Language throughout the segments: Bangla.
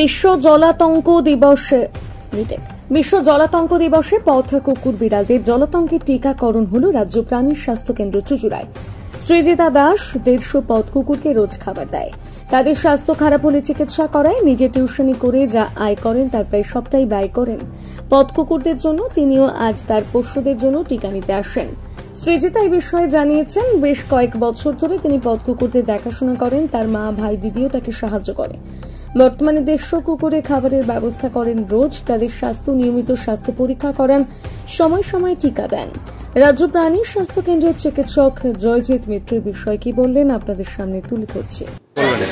বিশ্ব জলাতঙ্ক দিবসে বিশ্ব জলাতঙ্ক দিবসে পথ কুকুর বিড়ালদের জলাতঙ্কের টিকাকরণ হল রাজ্য প্রাণী স্বাস্থ্য কেন্দ্র চুচুড়ায়। সৃজিতা দাস 150 পথ কুকুরকে রোজ খাবার দেয়। তাদের স্বাস্থ্য খারাপ হলে চিকিৎসা করায়, নিজে টিউশনি করে যা আয় করেন তার প্রায় সবটাই ব্যয় করেন পথ কুকুরদের জন্য। তিনিও আজ তার পোষ্যদের জন্য টিকা নিতে আসেন। সৃজিতা এই বিষয়ে জানিয়েছেন, বেশ কয়েক বছর ধরে তিনি পথ কুকুরদের দেখাশোনা করেন। তার মা, ভাই, দিদিও তাকে সাহায্য করে। বর্তমানে 150 কুকুরে খাবারের ব্যবস্থা করেন রোজ। তাদের স্বাস্থ্য নিয়মিত স্বাস্থ্য পরীক্ষা করান, সময় সময় টিকা দেন। রাজ্য প্রাণী স্বাস্থ্য কেন্দ্রের চিকিৎসক জয়জিৎ মিত্রের বিষয় কি বললেন আপনাদের সামনে তুলে ধরছি।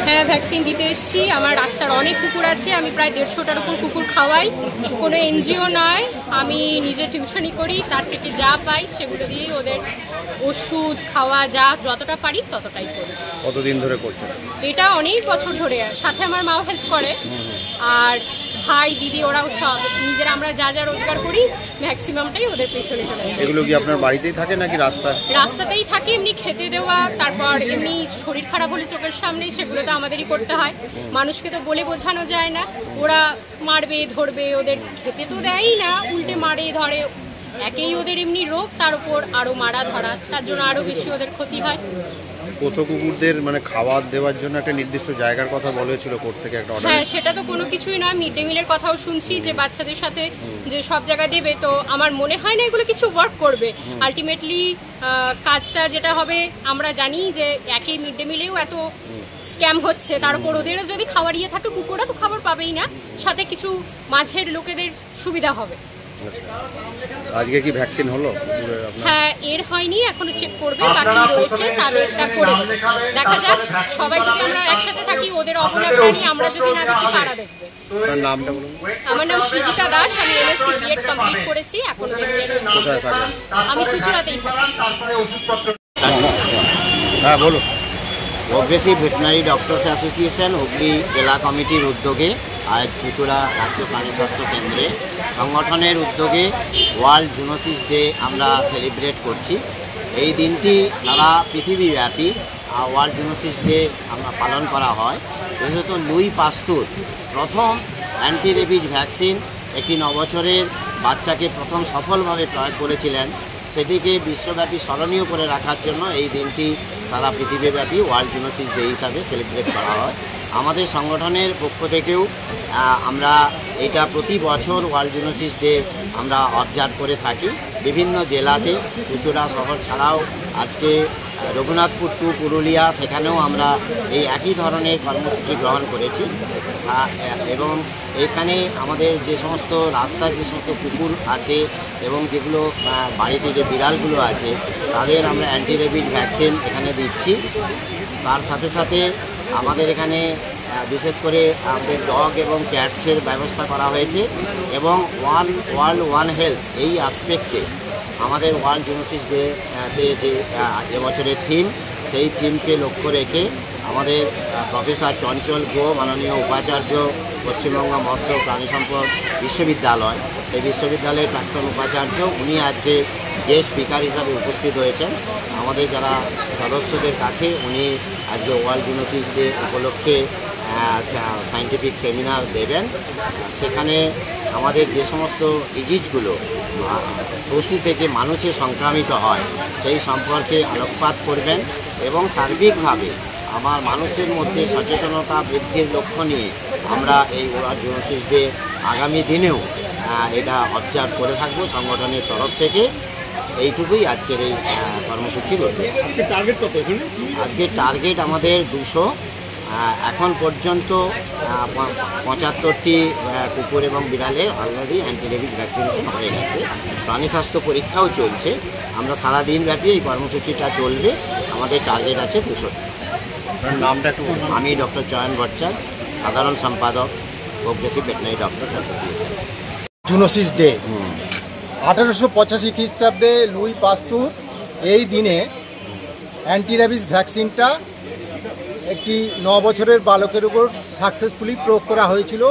হ্যাঁ, ভ্যাকসিন দিতে এসেছি। আমার রাস্তার অনেক কুকুর আছে, আমি প্রায় 150টার উপর কুকুর খাওয়াই। কোনো এনজিও নয়, আমি নিজে টিউশনি করি, তার থেকে যা পাই সেগুলো দিয়েই ওদের ওষুধ খাওয়া যা যতটা পারি ততটাই করি। কতদিন ধরে করছেন এটা? অনেক বছর ধরে। সাথে আমার মাও হেল্প করে, আর ভাই, দিদি, ওরাও সব নিজেরা। আমরা যা যা রোজগার করি ম্যাক্সিমামটাই ওদের পেছনে চলে যায়। এগুলো কি আপনার বাড়িতেই থাকে নাকি রাস্তাতেই থাকে? এমনি খেতে দেওয়া, তারপর এমনি শরীর খারাপ হলে চোখের সামনে সেগুলো তো আমাদেরই করতে হয়। মানুষকে তো বলে বোঝানো যায় না। ওরা মারবে, ধরবে, ওদের খেতে তো দেয়ই না, উল্টে মারে, ধরে। একেই ওদের এমনি রোগ, তার উপর আরো মারা ধরা, তার জন্য আরো বেশি ওদের ক্ষতি হয়। পথ কুকুরদের মানে খাবার দেওয়ার জন্য একটা নির্দিষ্ট জায়গার কথা বলেছিল কোর্ট থেকে একটা অর্ডার। হ্যাঁ, সেটা তো কোনো কিছুই নয়। মিড ডে মিলের কথাও শুনছি যে বাচ্চাদের সাথে যে সব জায়গায় দেবে, তো আমার মনে হয় না এগুলো কিছু ওয়ার্ক করবে। আলটিমেটলি কাজটা যেটা হবে, আমরা জানি যে একই মিড ডে মিলেও এত স্ক্যাম হচ্ছে, তার উপর ওদেরও যদি খাবার ইয়ে থাকে, কুকুররা তো খাবার পাবেই না, সাথে কিছু মাঝের লোকেদের সুবিধা হবে। আজকে কি ভ্যাকসিন হলো? হ্যাঁ, এর হয়নি, এখনো চেক করবে, বাকি রয়েছে, তাদেরটা করে দেবে। দেখা যাক, সবাই যদি আমরা একসাথে থাকি, ওদের অবলা প্রাণী আমরা যদি না দেখি, কারা দেখবে? নামটা বলুন। আমার নাম সৃজিতা দাস, আমি এমএসসি বিএড কমপ্লিট করেছি, এখনো দেখতে। আমি চুচুড়াতেই থাকি। হ্যাঁ বলুন। Progressive veterinary doctors association Hooghly জেলা কমিটির উদ্যোগে আজ চুচুড়া রাজ্য প্রাণী স্বাস্থ্য কেন্দ্রে সংগঠনের উদ্যোগে ওয়ার্ল্ড জুনোসিস ডে আমরা সেলিব্রেট করছি। এই দিনটি সারা পৃথিবীব্যাপী ওয়ার্ল্ড জুনোসিস ডে আমরা পালন করা হয়। বিশেষত লুই পাস্তুর প্রথম অ্যান্টি রেবিজ ভ্যাকসিন একটি 9 বছরের বাচ্চাকে প্রথম সফলভাবে প্রয়োগ করেছিলেন। সেটিকে বিশ্বব্যাপী স্মরণীয় করে রাখার জন্য এই দিনটি সারা পৃথিবীব্যাপী ওয়ার্ল্ড জুনোসিস ডে হিসাবে সেলিব্রেট করা হয়। আমাদের সংগঠনের পক্ষ থেকেও আমরা এটা প্রতি বছর ওয়ার্ল্ড জুনোসিস ডে আমরা অবজার্ভ করে থাকি। বিভিন্ন জেলাতে, চুচুড়া শহর ছাড়াও আজকে রঘুনাথপুর টু পুরুলিয়া, সেখানেও আমরা এই একই ধরনের কর্মসূচি গ্রহণ করেছি। এবং এখানে আমাদের যে সমস্ত রাস্তার যে সমস্ত কুকুর আছে এবং যেগুলো বাড়িতে যে বিড়ালগুলো আছে, তাদের আমরা অ্যান্টি রেবিজ ভ্যাকসিন এখানে দিচ্ছি। তার সাথে সাথে আমাদের এখানে বিশেষ করে আমাদের ডগ এবং ক্যাটসের ব্যবস্থা করা হয়েছে। এবং ওয়ার্ল্ড হেলথ এই আসপেক্টে আমাদের ওয়ার্ল্ড জুনোসিস ডেতে যে এবছরের থিম, সেই থিমকে লক্ষ্য রেখে আমাদের প্রফেসর চঞ্চল গো, মাননীয় উপাচার্য, পশ্চিমবঙ্গ মৎস্য প্রাণী সম্পদ বিশ্ববিদ্যালয়, এই বিশ্ববিদ্যালয়ের প্রাক্তন উপাচার্য, উনি আজকে গেস্ট স্পিকার হিসাবে উপস্থিত হয়েছেন। আমাদের যারা সদস্যদের কাছে উনি আজকে ওয়ার্ল্ড জুনোসিস ডে উপলক্ষে সায়েন্টিফিক সেমিনার দেবেন। সেখানে আমাদের যে সমস্ত ডিজিজগুলো পশু থেকে মানুষে সংক্রামিত হয় সেই সম্পর্কে আলোকপাত করবেন এবং সার্বিকভাবে আমার মানুষের মধ্যে সচেতনতা বৃদ্ধির লক্ষ্য নিয়ে আমরা এই ওয়ার্ল্ড জুনোসিস ডে আগামী দিনেও এটা অবজার্ভ করে থাকবো সংগঠনের তরফ থেকে। এইটুকুই আজকের এই কর্মসূচির উদ্দেশ্য। আজকের টার্গেট আমাদের 200। এখন পর্যন্ত 75টি কুকুর এবং বিড়ালের অলরেডি অ্যান্টি রেবিজ ভ্যাকসিনেশন হয়ে গেছে। প্রাণী স্বাস্থ্য পরীক্ষাও চলছে। আমরা সারাদিন ব্যাপী এই কর্মসূচিটা চলবে। আমাদের টার্গেট আছে 200। নামটা একটু? আমি ডক্টর চয়ন ভট্টাচার্য, সাধারণ সম্পাদক, progressive veterinary doctors association. Zoonosis day 1885 খ্রিস্টাব্দে লুই পাস্তুর এই দিনে অ্যান্টি রেবিজ ভ্যাকসিনটা একটি 9 বছরের বালকের উপর সাকসেসফুলি প্রয়োগ করা হয়েছিল।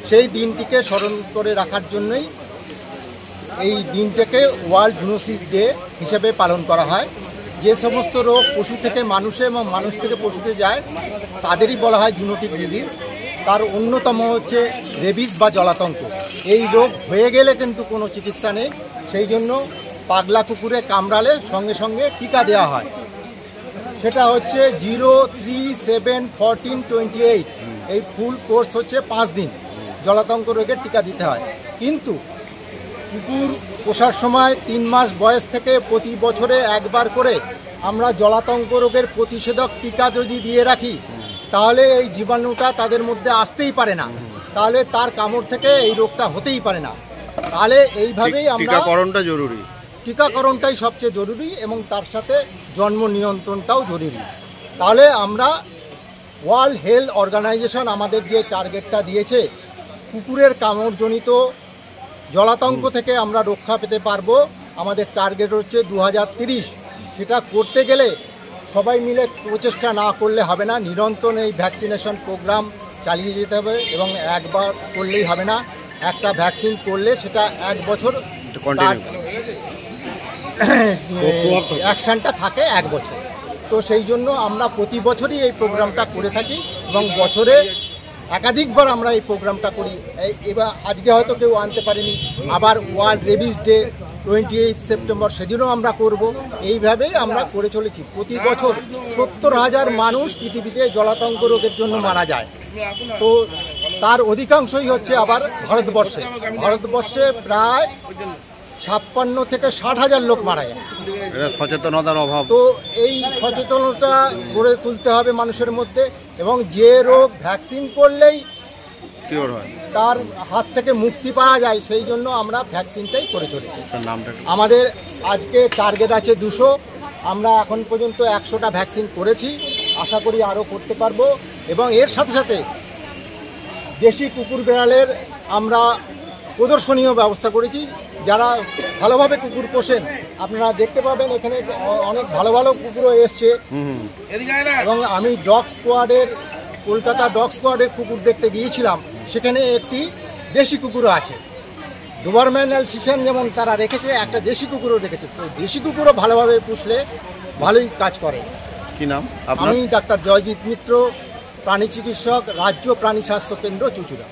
সেই দিনটিকে স্মরণ করে রাখার জন্যই এই দিনটাকে ওয়ার্ল্ড জুনোসিস ডে হিসেবে পালন করা হয়। যে সমস্ত রোগ পশু থেকে মানুষে এবং মানুষ থেকে পশুতে যায় তাদেরই বলা হয় জুনোটিক ডিজিজ। তার অন্যতম হচ্ছে রেবিস বা জলাতঙ্ক। এই রোগ হয়ে গেলে কিন্তু কোনো চিকিৎসা নেই, সেই জন্য পাগলা কুকুরে কামড়ালে সঙ্গে সঙ্গে টিকা দেওয়া হয়। সেটা হচ্ছে 0, 3, 7, 14, 28 এই ফুল কোর্স হচ্ছে 5 দিন জলাতঙ্ক রোগের টিকা দিতে হয়। কিন্তু কুকুর পোষার সময় 3 মাস বয়স থেকে প্রতি বছরে একবার করে আমরা জলাতঙ্ক রোগের প্রতিষেধক টিকা যদি দিয়ে রাখি, তাহলে এই জীবাণুটা তাদের মধ্যে আসতেই পারে না, তাহলে তার কামড় থেকে এই রোগটা হতেই পারে না। তাহলে এইভাবেই আমরা টিকাকরণটা জরুরি, টিকাকরণটাই সবচেয়ে জরুরি এবং তার সাথে জন্ম নিয়ন্ত্রণটাও জরুরি। তাহলে আমরা ওয়ার্ল্ড হেলথ অর্গানাইজেশন আমাদের যে টার্গেটটা দিয়েছে, কুকুরের কামড়জনিত জলাতঙ্ক থেকে আমরা রক্ষা পেতে পারবো, আমাদের টার্গেট হচ্ছে 2030। সেটা করতে গেলে সবাই মিলে প্রচেষ্টা না করলে হবে না, নিরন্তর এই ভ্যাকসিনেশন প্রোগ্রাম চালিয়ে যেতে হবে এবং একবার করলেই হবে না, একটা ভ্যাকসিন করলে সেটা 1 বছর অ্যাকশনটা থাকে 1 বছর। তো সেই জন্য আমরা প্রতি বছরই এই প্রোগ্রামটা করে থাকি এবং বছরে একাধিকবার আমরা এই প্রোগ্রামটা করি। এবার আজকে হয়তো কেউ আনতে পারেনি, আবার ওয়ার্ল্ড রেবিস ডে 28 সেপ্টেম্বর সেদিনও আমরা করব। এইভাবেই আমরা করে চলেছি। প্রতি বছর 70,000 মানুষ পৃথিবীতে জলাতঙ্ক রোগের জন্য মারা যায়। তো তার অধিকাংশই হচ্ছে আবার ভারতবর্ষে প্রায় 56 থেকে 60,000 লোক মারা যায়। এটা সচেতনতার অভাব। তো এই সচেতনতা গড়ে তুলতে হবে মানুষের মধ্যে, এবং যে রোগ ভ্যাকসিন করলেই কিওর হয়, তার হাত থেকে মুক্তি পাওয়া যায়, সেই জন্য আমরা ভ্যাকসিনটাই করে চলেছি। নামটা আমাদের আজকে টার্গেট আছে 200, আমরা এখন পর্যন্ত 100টা ভ্যাকসিন করেছি, আশা করি আরও করতে পারবো। এবং এর সাথে সাথে দেশি কুকুর বিড়ালের আমরা প্রদর্শনীয় ব্যবস্থা করেছি। যারা ভালোভাবে কুকুর পোষেন আপনারা দেখতে পাবেন, এখানে অনেক ভালো ভালো কুকুরও এসছে। এবং আমি কলকাতা ডগ স্কোয়াডের কুকুর দেখতে গিয়েছিলাম, সেখানে একটি দেশি কুকুরও আছে। গভর্নমেন্ট অ্যাসোসিয়েশন যেমন তারা রেখেছে, একটা দেশি কুকুরও রেখেছে। তো দেশি কুকুরও ভালোভাবে পুষলে ভালোই কাজ করে। কি নাম? আমি ডাক্তার জয়জিৎ মিত্র, প্রাণী চিকিৎসক, রাজ্য প্রাণী স্বাস্থ্য কেন্দ্র, চুঁচুড়া।